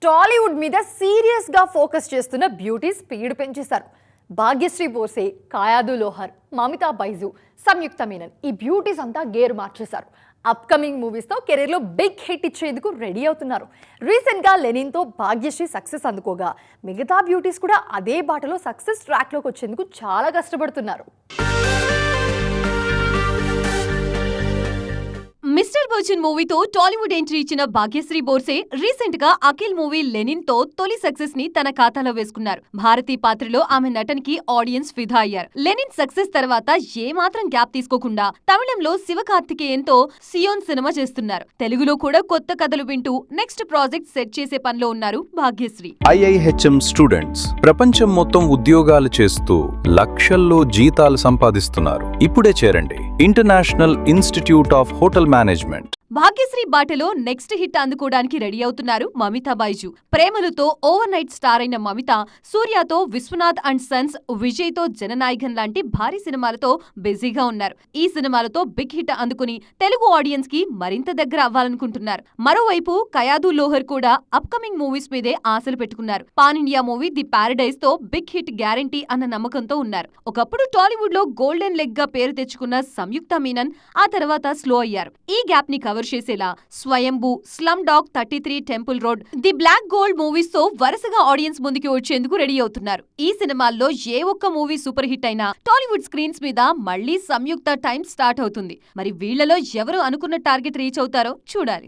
టాలీవుడ్ మీద సీరియస్ గా ఫోకస్ చేస్తున్న బ్యూటీ స్పీడ్ పెంచేశారు. భాగ్యశ్రీ బోర్సే, కాయాదు లోహర్, మమితా బైజు, సంయుక్త మీనన్ ఈ బ్యూటీస్ అంతా గేర్ మార్చేశారు. అప్కమింగ్ మూవీస్ తో కెరీర్ లో బిగ్ హిట్ ఇచ్చేందుకు రెడీ అవుతున్నారు. రీసెంట్ గా లెనిన్ తో భాగ్యశ్రీ సక్సెస్ అందుకోగా మిగతా బ్యూటీస్ కూడా అదే బాటలో సక్సెస్ ట్రాక్ లోకి వచ్చేందుకు చాలా కష్టపడుతున్నారు. మిస్టర్ బచ్చన్ మూవీతో టాలీవుడ్ ఎంట్రీ ఇచ్చిన భాగ్యశ్రీ బోర్సే రీసెంట్ గా అఖిల్ మూవీ లెనిన్ తో తొలి సక్సెస్ ని తన ఖాతాలో వేసుకున్నారు. భారతీ పాత్రలో ఆమె నటనకి ఆడియన్స్ ఫిదా అయ్యారు. లెనిన్ సక్సెస్ తర్వాత ఏ మాత్రం గ్యాప్ తీసుకోకుండా తమిళంలో శివకార్తికేయన్ తో సియోన్ సినిమా చేస్తున్నారు. తెలుగులో కూడా కొత్త కథలు వింటూ నెక్స్ట్ ప్రాజెక్ట్ సెట్ చేసే పనిలో ఉన్నారు భాగ్యశ్రీ. IIHM స్టూడెంట్స్ ప్రపంచం మొత్తం ఉద్యోగాలు చేస్తూ లక్షల్లో జీతాలు సంపాదిస్తున్నారు. ఇప్పుడే చేరండి international institute of hotel management. Bhagyashri బాటలో నెక్స్ట్ హిట్ అందుకోవడానికి రెడీ అవుతున్నారు మమితా బైజు. ప్రేమలతో ఓవర్ నైట్ స్టార్ అయిన మమిత సూర్యతో విశ్వనాథ్ అండ్ సన్స్, విజయ్ తో జననాయకన్ లాంటి భారీ సినిమాలతో బిజీగా ఉన్నారు. ఈ సినిమాలతో బిగ్ హిట్ అందుకుని తెలుగు ఆడియన్స్ కి మరింత దగ్గర అవ్వాలనుకుంటున్నారు. మరోవైపు కయాదు లోహర్ కూడా అప్కమింగ్ మూవీస్ మీదే ఆశలు పెట్టుకున్నారు. Pan India movie the paradise తో బిగ్ హిట్ గ్యారంటీ అన్న నమ్మకంతో ఉన్నారు. ఒకప్పుడు టాలీవుడ్ లో గోల్డెన్ లెగ్ గా పేరు తెచ్చుకున్న సంయుక్త మీనన్ ఆ తర్వాత స్లో అయ్యారు. ఈ గ్యాప్ ని కవర్ చేసేలా Swayambhu, Slumdog 33, Temple Road, The Black Gold movies తో వరుసగా ఆడియన్స్ ముందుకి వచ్చేందుకు రెడీ అవుతున్నారు. ఈ సినిమాల్లో ఏ ఒక్క మూవీ సూపర్ హిట్ అయినా టాలీవుడ్ స్క్రీన్స్ మీద మళ్లీ సంయుక్త టైం స్టార్ట్ అవుతుంది. మరి వీళ్లలో ఎవరు అనుకున్న టార్గెట్ రీచ్ అవుతారో చూడాలి.